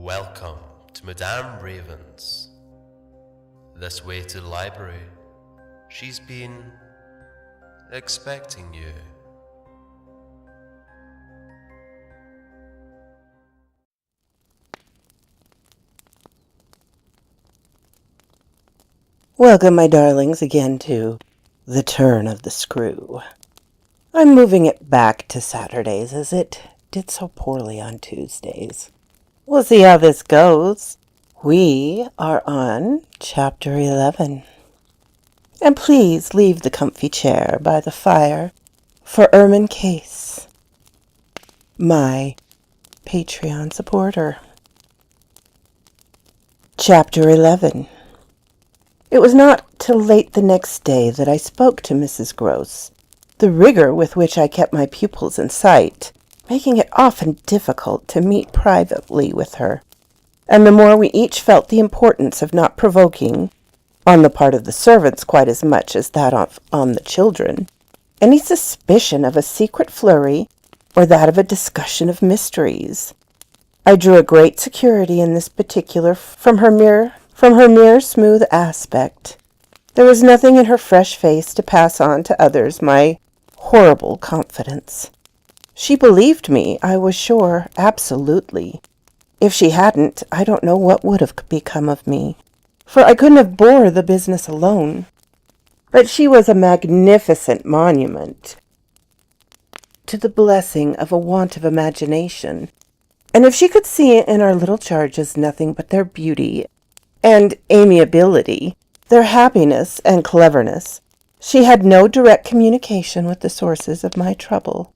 Welcome to Madame Raven's. This way to the library. She's been expecting you. Welcome, my darlings, again to The Turn of the Screw. I'm moving it back to Saturdays as it did so poorly on Tuesdays. We'll see how this goes. We are on Chapter 11. And please leave the comfy chair by the fire for Ermine Case, my Patreon supporter. Chapter 11. It was not till late the next day that I spoke to Mrs. Gross, the rigor with which I kept my pupils in sight, making it often difficult to meet privately with her, and the more we each felt the importance of not provoking, on the part of the servants quite as much as that on the children, any suspicion of a secret flurry or that of a discussion of mysteries. I drew a great security in this particular from her mere smooth aspect. There was nothing in her fresh face to pass on to others my horrible confidence. She believed me, I was sure, absolutely. If she hadn't, I don't know what would have become of me, for I couldn't have bore the business alone. But she was a magnificent monument to the blessing of a want of imagination, and if she could see in our little charges nothing but their beauty and amiability, their happiness and cleverness, she had no direct communication with the sources of my trouble.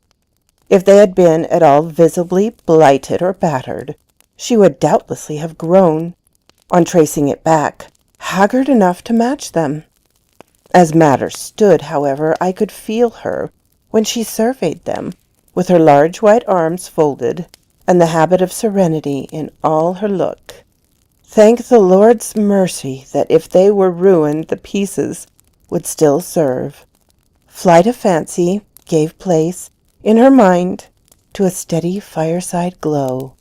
If they had been at all visibly blighted or battered, she would doubtlessly have grown, on tracing it back, haggard enough to match them. As matters stood, however, I could feel her when she surveyed them, with her large white arms folded, and the habit of serenity in all her look. Thank the Lord's mercy that if they were ruined, the pieces would still serve. Flight of fancy gave place, in her mind, to a steady fireside glow,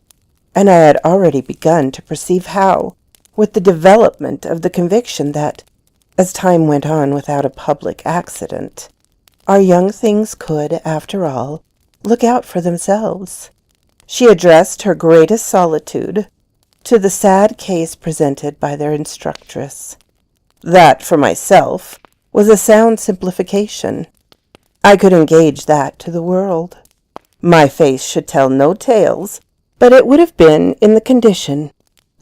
and I had already begun to perceive how, with the development of the conviction that, as time went on without a public accident, our young things could, after all, look out for themselves, she addressed her greatest solitude to the sad case presented by their instructress. That, for myself, was a sound simplification. I could engage that to the world. My face should tell no tales, but it would have been, in the condition,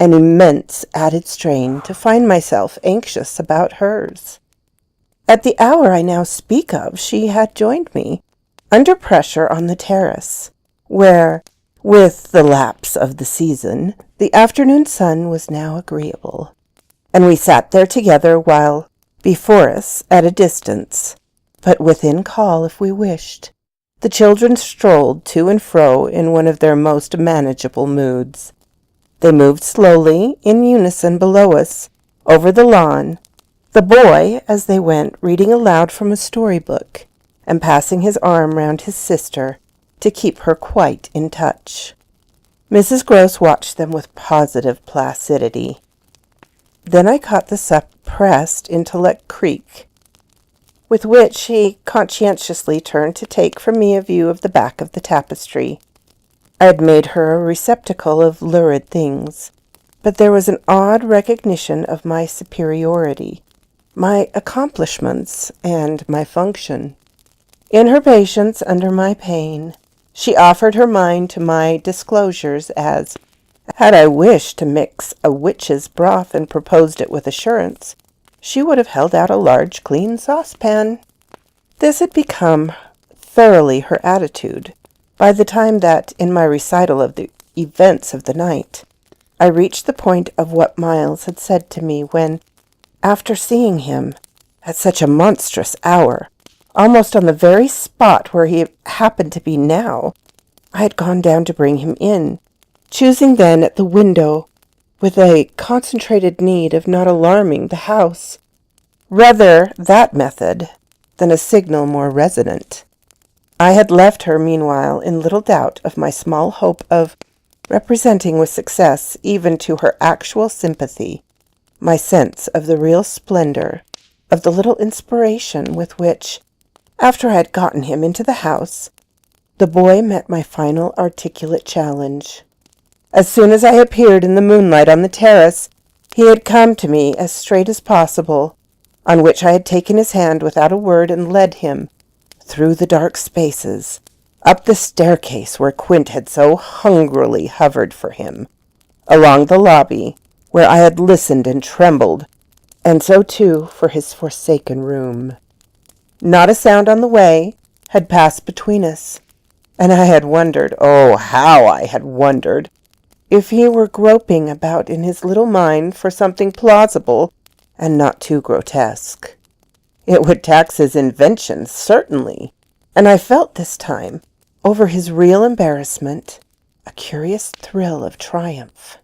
an immense added strain to find myself anxious about hers. At the hour I now speak of, she had joined me, under pressure on the terrace, where, with the lapse of the season, the afternoon sun was now agreeable, and we sat there together while, before us, at a distance, but within call if we wished, the children strolled to and fro in one of their most manageable moods. They moved slowly, in unison below us, over the lawn, the boy, as they went, reading aloud from a storybook, and passing his arm round his sister to keep her quite in touch. Mrs. Gross watched them with positive placidity. Then I caught the suppressed intellect creak, with which she conscientiously turned to take from me a view of the back of the tapestry. I had made her a receptacle of lurid things, but there was an odd recognition of my superiority, my accomplishments, and my function. In her patience under my pain, she offered her mind to my disclosures as, had I wished to mix a witch's broth and proposed it with assurance, she would have held out a large clean saucepan. This had become thoroughly her attitude by the time that, in my recital of the events of the night, I reached the point of what Miles had said to me when, after seeing him, at such a monstrous hour, almost on the very spot where he happened to be now, I had gone down to bring him in, choosing then at the window, with a concentrated need of not alarming the house. Rather that method than a signal more resonant. I had left her, meanwhile, in little doubt of my small hope of representing with success, even to her actual sympathy, my sense of the real splendor of the little inspiration with which, after I had gotten him into the house, the boy met my final articulate challenge. As soon as I appeared in the moonlight on the terrace, he had come to me as straight as possible, on which I had taken his hand without a word and led him, through the dark spaces, up the staircase where Quint had so hungrily hovered for him, along the lobby where I had listened and trembled, and so too for his forsaken room. Not a sound on the way had passed between us, and I had wondered, oh, how I had wondered, if he were groping about in his little mind for something plausible and not too grotesque. It would tax his invention, certainly, and I felt this time, over his real embarrassment, a curious thrill of triumph.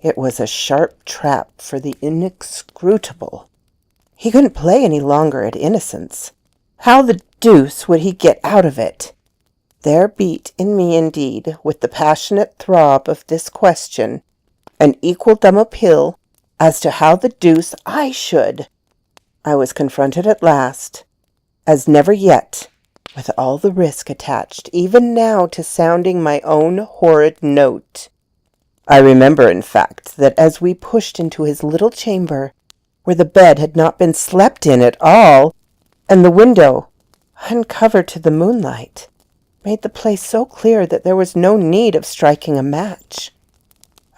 It was a sharp trap for the inscrutable. He couldn't play any longer at innocence. How the deuce would he get out of it? There beat in me indeed, with the passionate throb of this question, an equal dumb appeal as to how the deuce I should. I was confronted at last, as never yet, with all the risk attached, even now, to sounding my own horrid note. I remember, in fact, that as we pushed into his little chamber, where the bed had not been slept in at all, and the window, uncovered to the moonlight, made the place so clear that there was no need of striking a match.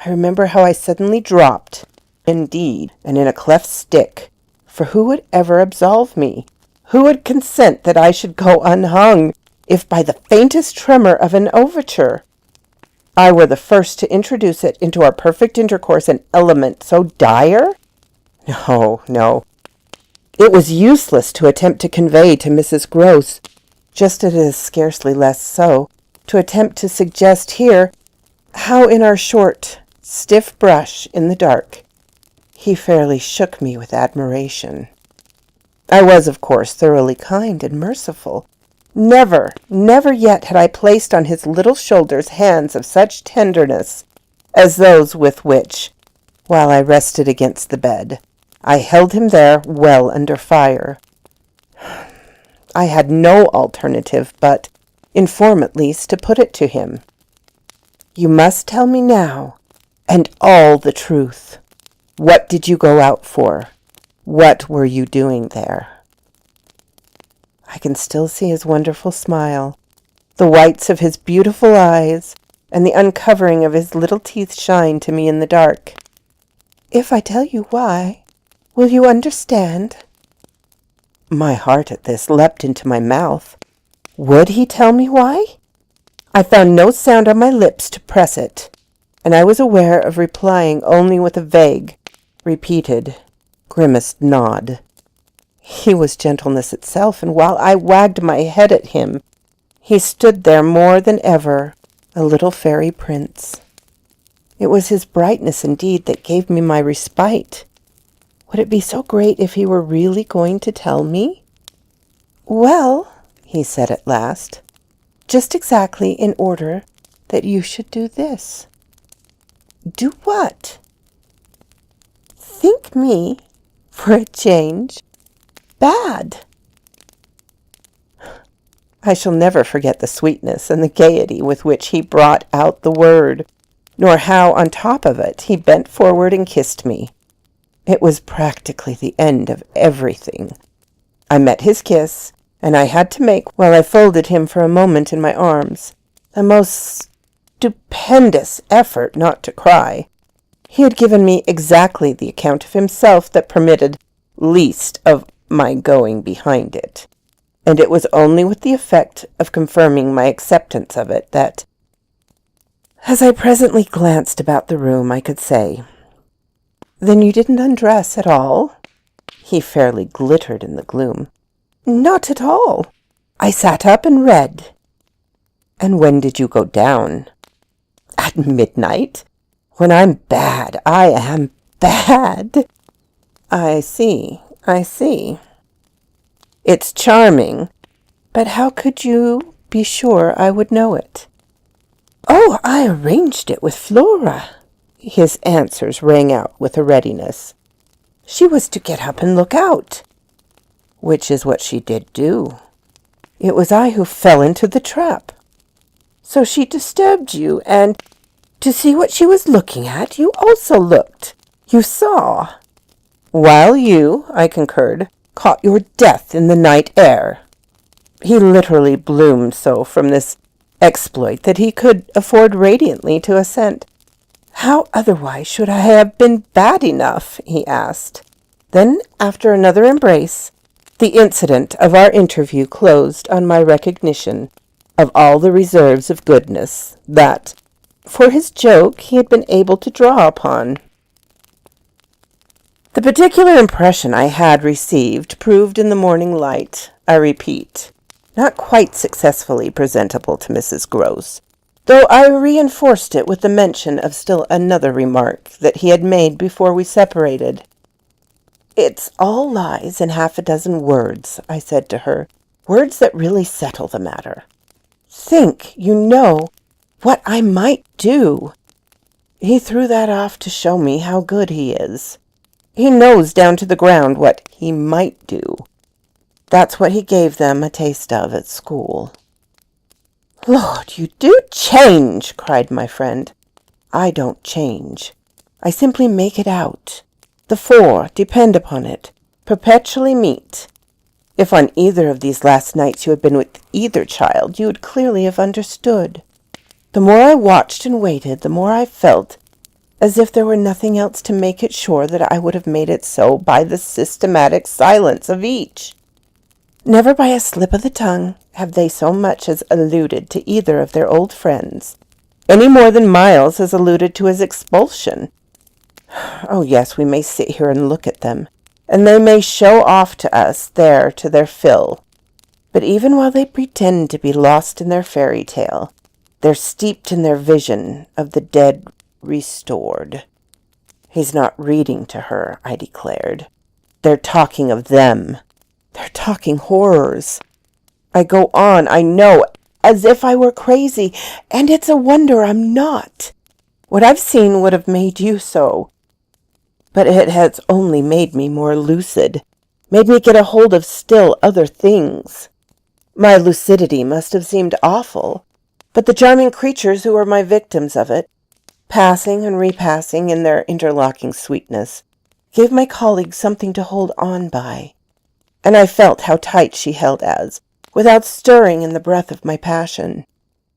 I remember how I suddenly dropped, indeed, and in a cleft stick, for who would ever absolve me? Who would consent that I should go unhung, if by the faintest tremor of an overture I were the first to introduce it into our perfect intercourse, an element so dire? No, no. It was useless to attempt to convey to Mrs. Gross, just as it is scarcely less so, to attempt to suggest here how in our short, stiff brush in the dark, he fairly shook me with admiration. I was, of course, thoroughly kind and merciful. Never, never yet had I placed on his little shoulders hands of such tenderness as those with which, while I rested against the bed, I held him there well under fire. I had no alternative but, in form at least, to put it to him. You must tell me now, and all the truth. What did you go out for? What were you doing there? I can still see his wonderful smile, the whites of his beautiful eyes, and the uncovering of his little teeth shine to me in the dark. If I tell you why, will you understand? My heart at this leapt into my mouth. Would he tell me why? I found no sound on my lips to press it, and I was aware of replying only with a vague, repeated, grimaced nod. He was gentleness itself, and while I wagged my head at him, he stood there more than ever, a little fairy prince. It was his brightness, indeed, that gave me my respite. Would it be so great if he were really going to tell me? Well, he said at last, just exactly in order that you should do this. Do what? Think me, for a change, bad. I shall never forget the sweetness and the gaiety with which he brought out the word, nor how, on top of it, he bent forward and kissed me. It was practically the end of everything. I met his kiss, and I had to make, while I folded him for a moment in my arms, a most stupendous effort not to cry. He had given me exactly the account of himself that permitted least of my going behind it, and it was only with the effect of confirming my acceptance of it that, as I presently glanced about the room, I could say, "Then you didn't undress at all?" He fairly glittered in the gloom. "Not at all. I sat up and read." "And when did you go down?" "At midnight. When I'm bad, I am bad." I see. It's charming, but how could you be sure I would know it?" "Oh, I arranged it with Flora." His answers rang out with a readiness. "She was to get up and look out." Which is what she did do. It was I who fell into the trap. "So she disturbed you, and to see what she was looking at, you also looked. You saw." "While you," I concurred, "caught your death in the night air." He literally bloomed so from this exploit that he could afford radiantly to assent. "How otherwise should I have been bad enough?" he asked. Then, after another embrace, the incident of our interview closed on my recognition of all the reserves of goodness that, for his joke, he had been able to draw upon. The particular impression I had received proved in the morning light, I repeat, not quite successfully presentable to Mrs. Gross, though I reinforced it with the mention of still another remark that he had made before we separated. "It's all lies in half a dozen words," I said to her, "words that really settle the matter. Think, what I might do." He threw that off to show me how good he is. He knows down to the ground what he might do. That's what he gave them a taste of at school. "Lord, you do change!" cried my friend. "I don't change. I simply make it out. The four, depend upon it, perpetually meet. If on either of these last nights you had been with either child, you would clearly have understood. The more I watched and waited, the more I felt as if there were nothing else to make it sure that I would have made it so by the systematic silence of each. Never by a slip of the tongue have they so much as alluded to either of their old friends, any more than Miles has alluded to his expulsion. Oh yes, we may sit here and look at them, and they may show off to us there to their fill. But even while they pretend to be lost in their fairy tale, they're steeped in their vision of the dead restored. He's not reading to her, I declared. They're talking of them. They're talking horrors. I go on, I know, as if I were crazy, and it's a wonder I'm not. What I've seen would have made you so. But it has only made me more lucid, made me get a hold of still other things. My lucidity must have seemed awful, but the charming creatures who were my victims of it, passing and repassing in their interlocking sweetness, gave my colleague something to hold on by, and I felt how tight she held as, without stirring in the breath of my passion.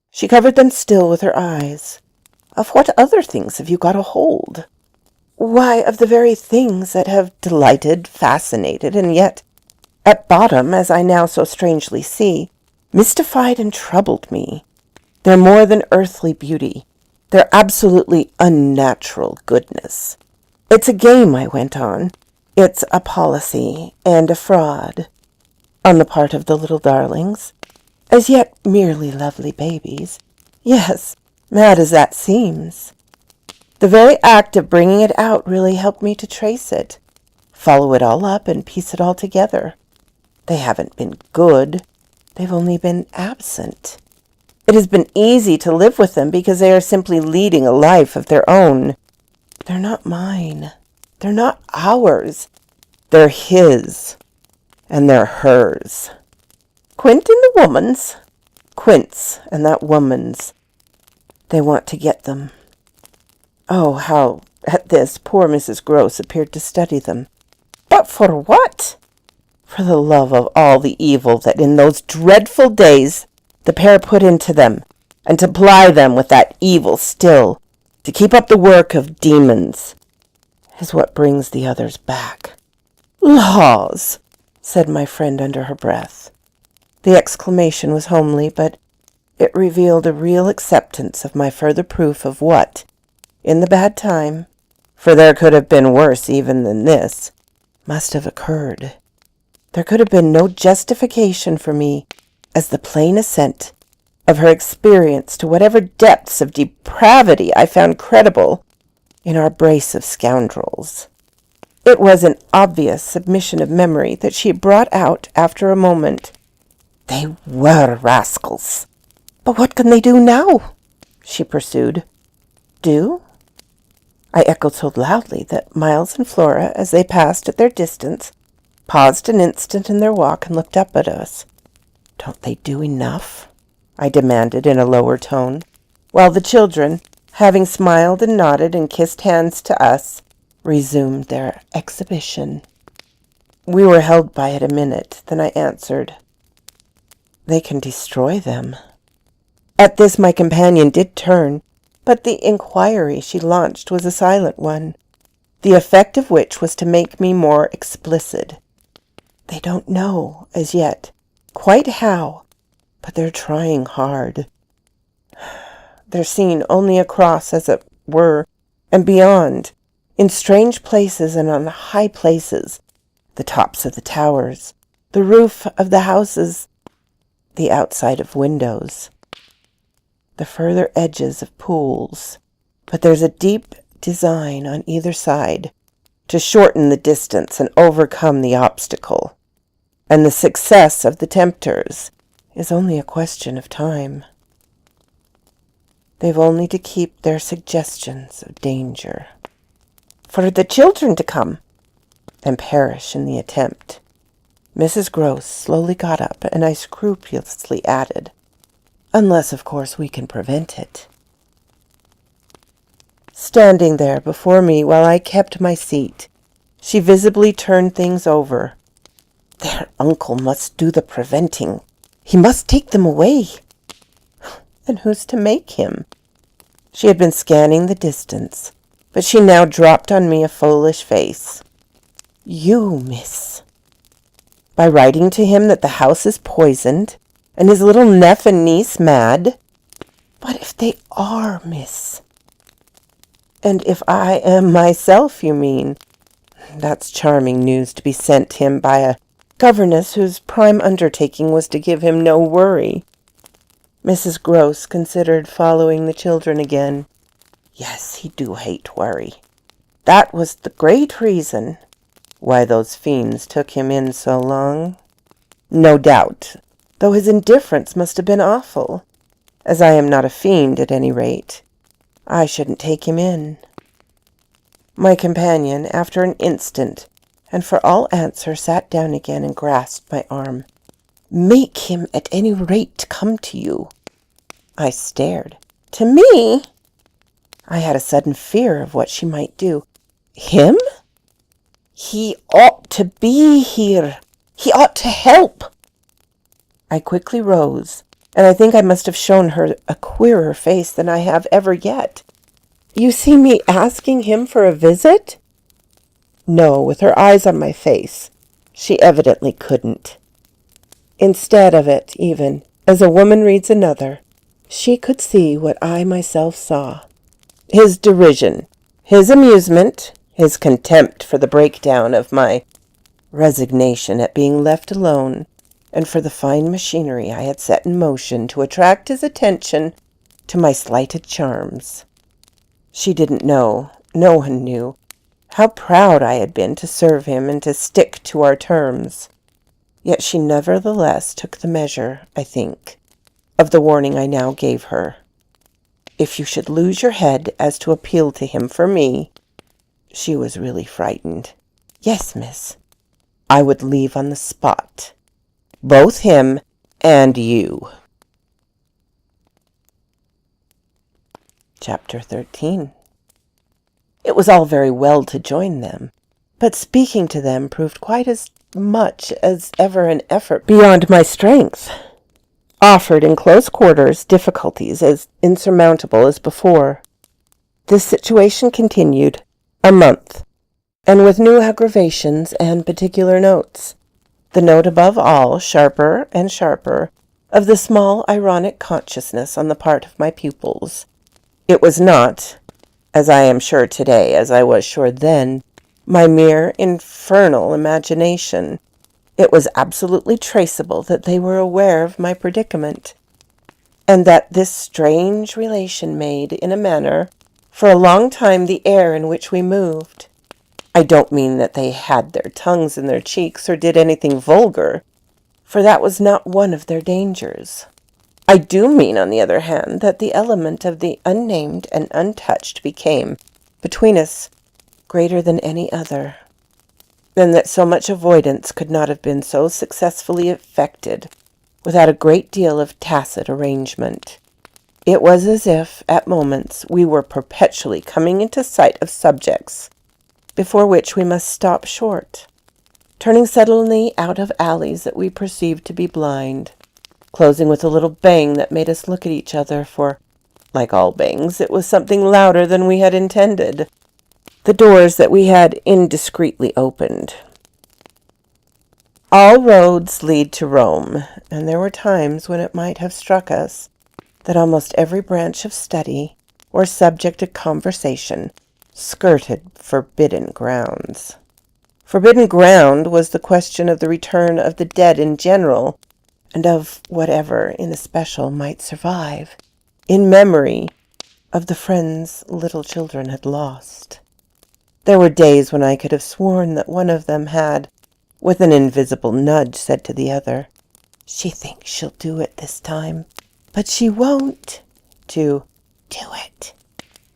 She covered them still with her eyes. "Of what other things have you got a hold?" "Why, of the very things that have delighted, fascinated, and yet, at bottom, as I now so strangely see, mystified and troubled me. They're more than earthly beauty. They're absolutely unnatural goodness. It's a game," I went on. "It's a policy and a fraud on the part of the little darlings, as yet merely lovely babies. Yes, mad as that seems. The very act of bringing it out really helped me to trace it, follow it all up, and piece it all together. They haven't been good. They've only been absent. It has been easy to live with them because they are simply leading a life of their own. They're not mine. They're not ours. They're his, and they're hers. Quint and the woman's. Quint's and that woman's. They want to get them." Oh, how at this poor Mrs. Gross appeared to study them. "But for what?" "For the love of all the evil that in those dreadful days the pair put into them, and to ply them with that evil still, to keep up the work of demons, is what brings the others back." "Laws!" said my friend under her breath. The exclamation was homely, but it revealed a real acceptance of my further proof of what, in the bad time, for there could have been worse even than this, must have occurred. There could have been no justification for me as the plain assent of her experience to whatever depths of depravity I found credible in our brace of scoundrels. It was an obvious submission of memory that she brought out after a moment. "They were rascals. But what can they do now?" she pursued. Do? I echoed so loudly that Miles and Flora, as they passed at their distance, paused an instant in their walk and looked up at us. Don't they do enough? I demanded in a lower tone, while the children, having smiled and nodded and kissed hands to us, resumed their exhibition. We were held by it a minute, then I answered, They can destroy them. At this my companion did turn, but the inquiry she launched was a silent one, the effect of which was to make me more explicit. They don't know, as yet, quite how, but they're trying hard. They're seen only across, as it were, and beyond, in strange places and on high places, the tops of the towers, the roof of the houses, the outside of windows, the further edges of pools, but there's a deep design on either side to shorten the distance and overcome the obstacle, and the success of the tempters is only a question of time. They've only to keep their suggestions of danger for the children to come and perish in the attempt. Mrs. Gross slowly got up, and I scrupulously added, unless, of course, we can prevent it. Standing there before me while I kept my seat, she visibly turned things over. Their uncle must do the preventing. He must take them away. And who's to make him? She had been scanning the distance, but she now dropped on me a foolish face. You, miss. By writing to him that the house is poisoned, and his little nephew and niece mad? What if they are, miss? And if I am myself, you mean? That's charming news to be sent him by a governess whose prime undertaking was to give him no worry. Mrs. Gross considered following the children again. Yes, he do hate worry. That was the great reason why those fiends took him in so long. No doubt, though his indifference must have been awful. As I am not a fiend, at any rate, I shouldn't take him in. My companion, after an instant, and for all answer, sat down again and grasped my arm. Make him at any rate come to you. I stared. To me? I had a sudden fear of what she might do. Him? He ought to be here. He ought to help. I quickly rose, and I think I must have shown her a queerer face than I have ever yet. You see me asking him for a visit? No, with her eyes on my face, she evidently couldn't. Instead of it, even, as a woman reads another, she could see what I myself saw. His derision, his amusement, his contempt for the breakdown of my resignation at being left alone, and for the fine machinery I had set in motion to attract his attention to my slighted charms. She didn't know, no one knew, how proud I had been to serve him and to stick to our terms. Yet she nevertheless took the measure, I think, of the warning I now gave her. If you should lose your head as to appeal to him for me, she was really frightened. Yes, miss, I would leave on the spot, both him and you. Chapter 13. It was all very well to join them, but speaking to them proved quite as much as ever an effort beyond my strength. Offered in close quarters difficulties as insurmountable as before. This situation continued a month, and with new aggravations and particular notes. The note above all, sharper and sharper, of the small ironic consciousness on the part of my pupils. It was not, as I am sure today, as I was sure then, my mere infernal imagination. It was absolutely traceable that they were aware of my predicament, and that this strange relation made, in a manner, for a long time the air in which we moved. I don't mean that they had their tongues in their cheeks or did anything vulgar, for that was not one of their dangers. I do mean, on the other hand, that the element of the unnamed and untouched became, between us, greater than any other, and that so much avoidance could not have been so successfully effected without a great deal of tacit arrangement. It was as if, at moments, we were perpetually coming into sight of subjects before which we must stop short, turning suddenly out of alleys that we perceived to be blind, closing with a little bang that made us look at each other, for, like all bangs, it was something louder than we had intended, the doors that we had indiscreetly opened. All roads lead to Rome, and there were times when it might have struck us that almost every branch of study or subject of conversation skirted forbidden grounds. Forbidden ground was the question of the return of the dead in general, and of whatever in especial might survive, in memory of the friends little children had lost. There were days when I could have sworn that one of them had, with an invisible nudge, said to the other, "She thinks she'll do it this time, but she won't," to "do it."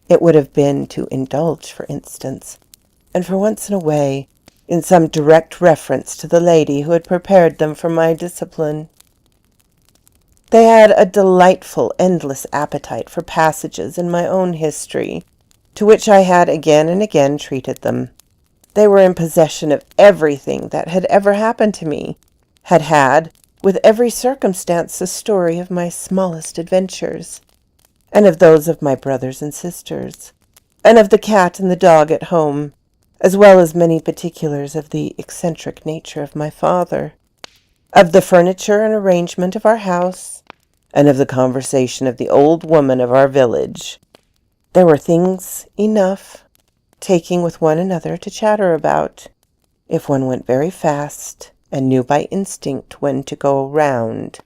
It would have been to indulge, for instance, and for once in a way, in some direct reference to the lady who had prepared them for my discipline. They had a delightful, endless appetite for passages in my own history, to which I had again and again treated them. They were in possession of everything that had ever happened to me, had, with every circumstance, the story of my smallest adventures, and of those of my brothers and sisters, and of the cat and the dog at home, as well as many particulars of the eccentric nature of my father, of the furniture and arrangement of our house, and of the conversation of the old woman of our village. There were things enough, taking with one another, to chatter about, if one went very fast and knew by instinct when to go round.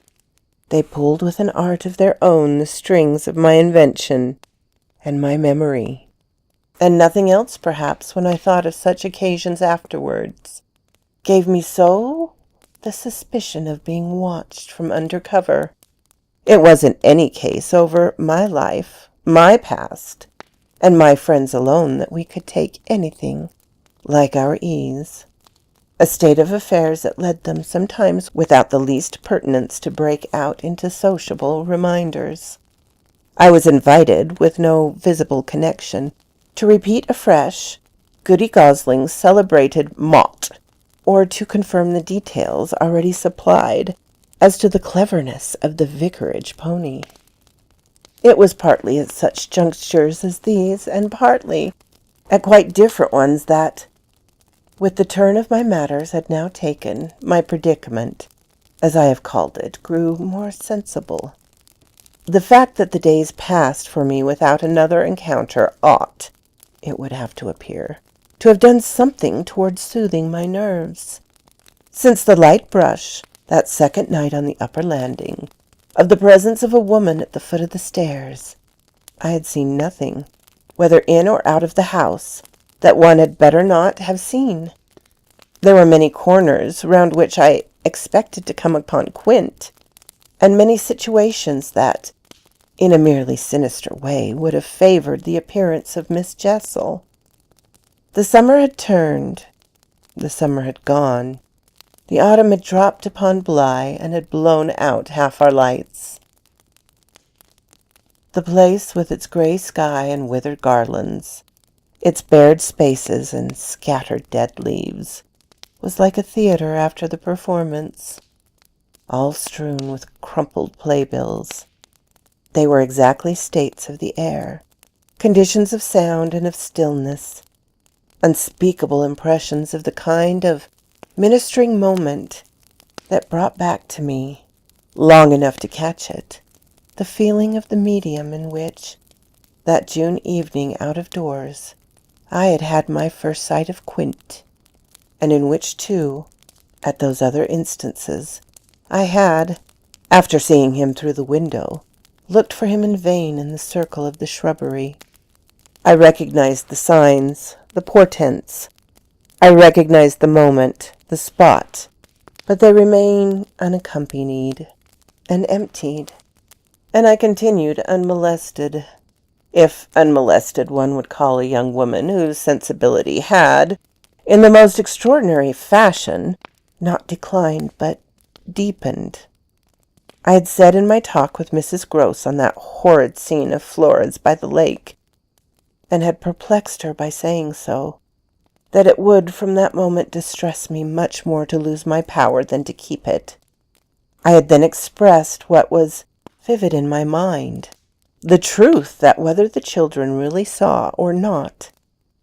They pulled with an art of their own the strings of my invention and my memory, and nothing else, perhaps, when I thought of such occasions afterwards, gave me so the suspicion of being watched from under cover. It was in any case over my life, my past, and my friends alone that we could take anything like our ease, a state of affairs that led them sometimes without the least pertinence to break out into sociable reminders. I was invited, with no visible connection, to repeat afresh Goody Gosling's celebrated mot, or to confirm the details already supplied as to the cleverness of the vicarage pony. It was partly at such junctures as these, and partly at quite different ones, that, with the turn of my matters had now taken, my predicament, as I have called it, grew more sensible. The fact that the days passed for me without another encounter ought, it would have to appear, to have done something towards soothing my nerves. Since the light brush, that second night on the upper landing, of the presence of a woman at the foot of the stairs, I had seen nothing, whether in or out of the house, that one had better not have seen. There were many corners round which I expected to come upon Quint, and many situations that, in a merely sinister way, would have favored the appearance of Miss Jessel. The summer had turned, the summer had gone, the autumn had dropped upon Bly and had blown out half our lights. The place, with its grey sky and withered garlands, its bared spaces and scattered dead leaves, was like a theatre after the performance, all strewn with crumpled playbills. They were exactly states of the air, conditions of sound and of stillness, unspeakable impressions of the kind of ministering moment that brought back to me, long enough to catch it, the feeling of the medium in which, that June evening out of doors, I had had my first sight of Quint, and in which, too, at those other instances, I had, after seeing him through the window, looked for him in vain in the circle of the shrubbery. I recognized the signs, the portents. I recognized the moment, the spot, but they remain unaccompanied and emptied. and I continued unmolested, if unmolested one would call a young woman whose sensibility had, in the most extraordinary fashion, not declined, but deepened. I had said in my talk with Mrs. Gross on that horrid scene of Flora's by the lake, and had perplexed her by saying so, that it would from that moment distress me much more to lose my power than to keep it. I had then expressed what was vivid in my mind, the truth that whether the children really saw or not,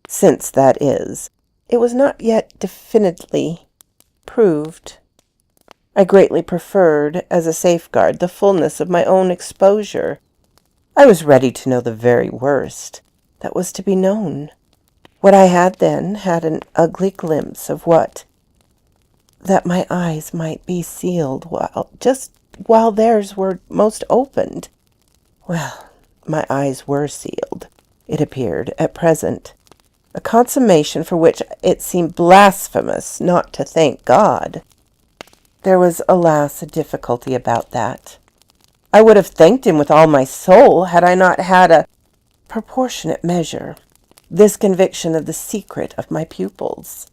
since, that is, it was not yet definitely proved, I greatly preferred, as a safeguard, the fullness of my own exposure. I was ready to know the very worst that was to be known. What I had then had an ugly glimpse of what, that my eyes might be sealed while theirs were most opened. Well, my eyes were sealed, it appeared, at present, a consummation for which it seemed blasphemous not to thank God. There was, alas, a difficulty about that. I would have thanked him with all my soul had I not had a proportionate measure, this conviction of the secret of my pupils.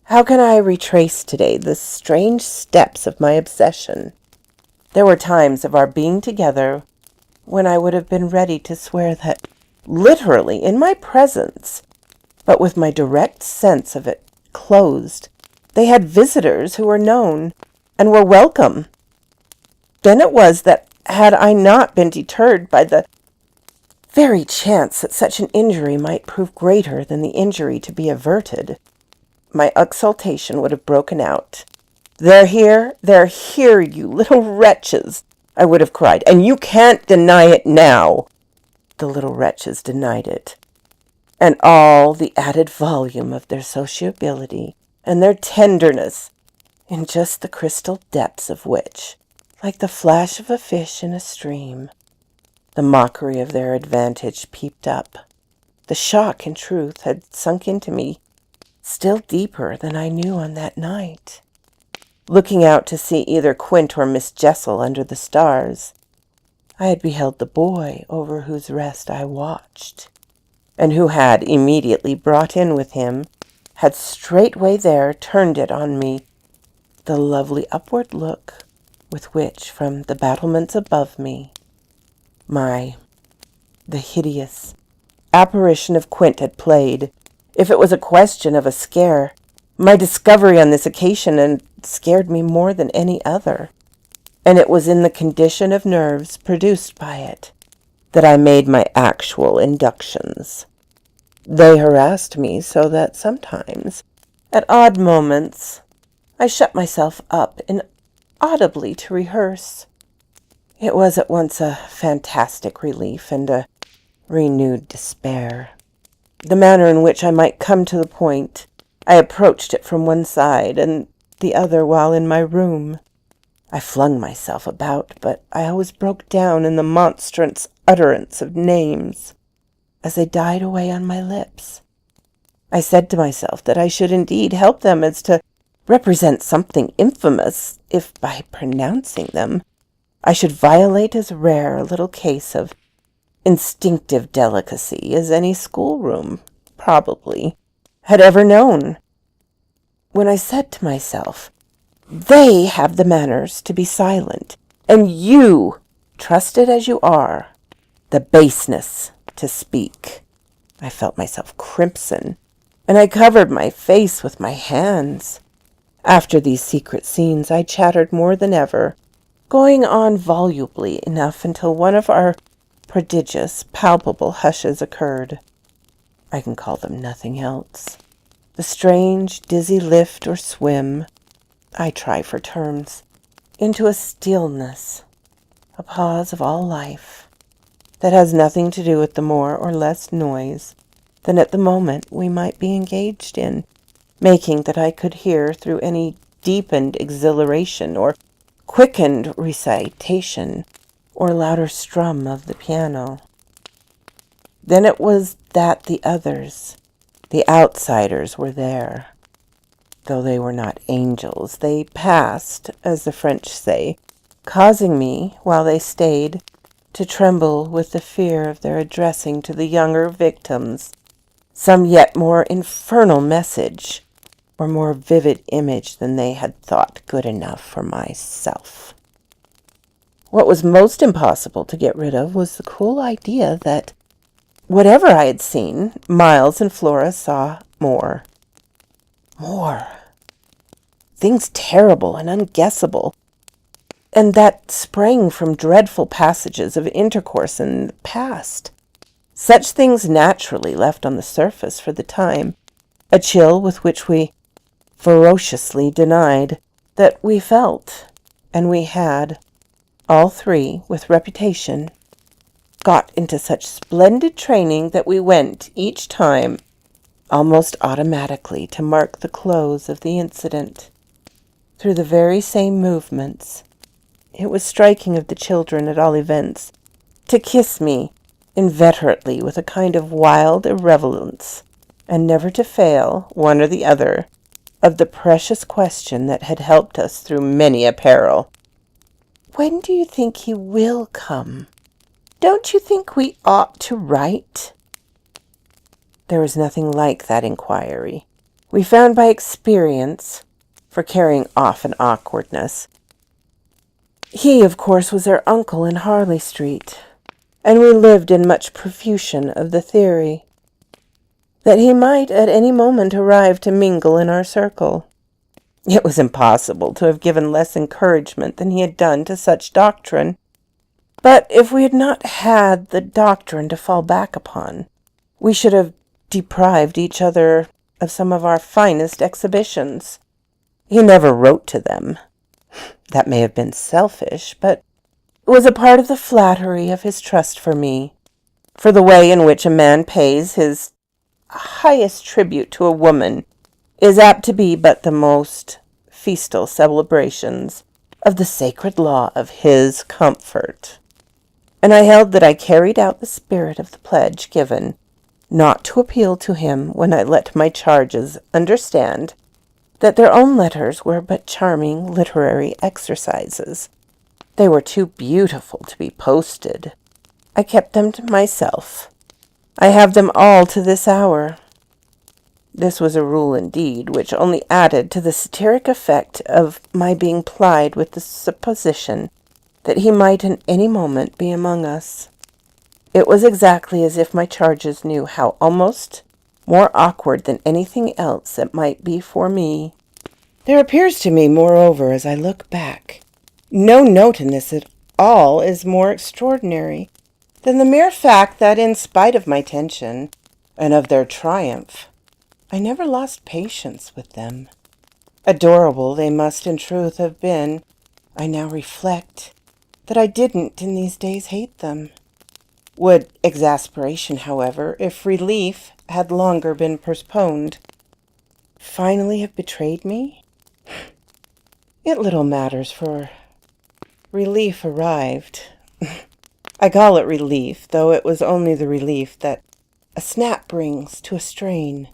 How can I retrace today the strange steps of my obsession? There were times of our being together when I would have been ready to swear that, literally in my presence, but with my direct sense of it closed, they had visitors who were known and were welcome. Then it was that, had I not been deterred by the very chance that such an injury might prove greater than the injury to be averted, my exultation would have broken out. They're here, you little wretches, I would have cried, and you can't deny it now. The little wretches denied it, and all the added volume of their sociability and their tenderness, in just the crystal depths of which, like the flash of a fish in a stream, the mockery of their advantage peeped up. The shock, in truth, had sunk into me still deeper than I knew on that night. Looking out to see either Quint or Miss Jessel under the stars, I had beheld the boy over whose rest I watched, and who had immediately brought in with him, had straightway there turned it on me, the lovely upward look with which, from the battlements above me, the hideous apparition of Quint had played. If it was a question of a scare, my discovery on this occasion had scared me more than any other, and it was in the condition of nerves produced by it that I made my actual inductions. They harassed me so that sometimes, at odd moments, I shut myself up inaudibly to rehearse. It was at once a fantastic relief and a renewed despair. The manner in which I might come to the point, I approached it from one side and the other while in my room. I flung myself about, but I always broke down in the monstrous utterance of names as they died away on my lips. I said to myself that I should indeed help them as to represent something infamous if, by pronouncing them, I should violate as rare a little case of instinctive delicacy as any schoolroom, probably, had ever known. When I said to myself, they have the manners to be silent, and you, trusted as you are, the baseness to speak, I felt myself crimson, and I covered my face with my hands. After these secret scenes, I chattered more than ever, going on volubly enough until one of our prodigious, palpable hushes occurred. I can call them nothing else. The strange, dizzy lift or swim, I try for terms, into a stillness, a pause of all life, that has nothing to do with the more or less noise than at the moment we might be engaged in, making that I could hear through any deepened exhilaration or quickened recitation or louder strum of the piano. Then it was that the others, the outsiders, were there. Though they were not angels, they passed, as the French say, causing me, while they stayed, to tremble with the fear of their addressing to the younger victims some yet more infernal message or more vivid image than they had thought good enough for myself. What was most impossible to get rid of was the cool idea that whatever I had seen, Miles and Flora saw more. More. Things terrible and unguessable, and that sprang from dreadful passages of intercourse in the past. Such things naturally left on the surface for the time a chill with which we ferociously denied that we felt, and we had, all three, with reputation, got into such splendid training that we went, each time, almost automatically to mark the close of the incident, through the very same movements. It was striking of the children, at all events, to kiss me inveterately with a kind of wild irrelevance, and never to fail, one or the other, of the precious question that had helped us through many a peril. "When do you think he will come? Don't you think we ought to write?" There was nothing like that inquiry. We found by experience, for carrying off an awkwardness. He, of course, was our uncle in Harley Street, and we lived in much profusion of the theory that he might at any moment arrive to mingle in our circle. It was impossible to have given less encouragement than he had done to such doctrine. But if we had not had the doctrine to fall back upon, we should have deprived each other of some of our finest exhibitions. He never wrote to them. That may have been selfish, but it was a part of the flattery of his trust for me, for the way in which a man pays his highest tribute to a woman is apt to be but the most festal celebrations of the sacred law of his comfort. And I held that I carried out the spirit of the pledge given, not to appeal to him when I let my charges understand that their own letters were but charming literary exercises. They were too beautiful to be posted. I kept them to myself. I have them all to this hour. This was a rule indeed, which only added to the satiric effect of my being plied with the supposition that he might in any moment be among us. It was exactly as if my charges knew how almost more awkward than anything else it might be for me. There appears to me, moreover, as I look back, no note in this at all is more extraordinary than the mere fact that, in spite of my tension and of their triumph, I never lost patience with them. Adorable they must in truth have been. I now reflect that I didn't in these days hate them. Would exasperation, however, if relief had longer been postponed, finally have betrayed me? It little matters, for relief arrived. I call it relief, though it was only the relief that a snap brings to a strain,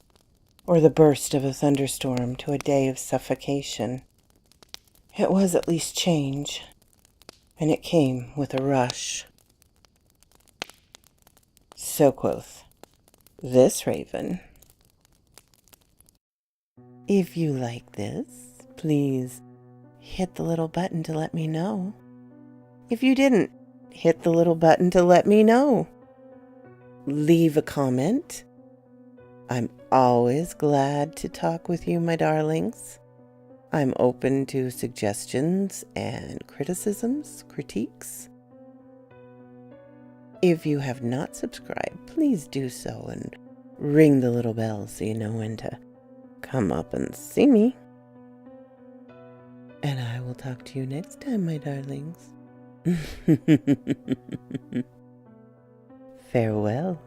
or the burst of a thunderstorm to a day of suffocation. It was at least change, and it came with a rush. So quoth this raven. If you like this, please hit the little button to let me know. If you didn't, hit the little button to let me know. Leave a comment. I'm always glad to talk with you, my darlings. I'm open to suggestions and criticisms, critiques. If you have not subscribed, please do so and ring the little bell so you know when to come up and see me. And I will talk to you next time, my darlings. Farewell.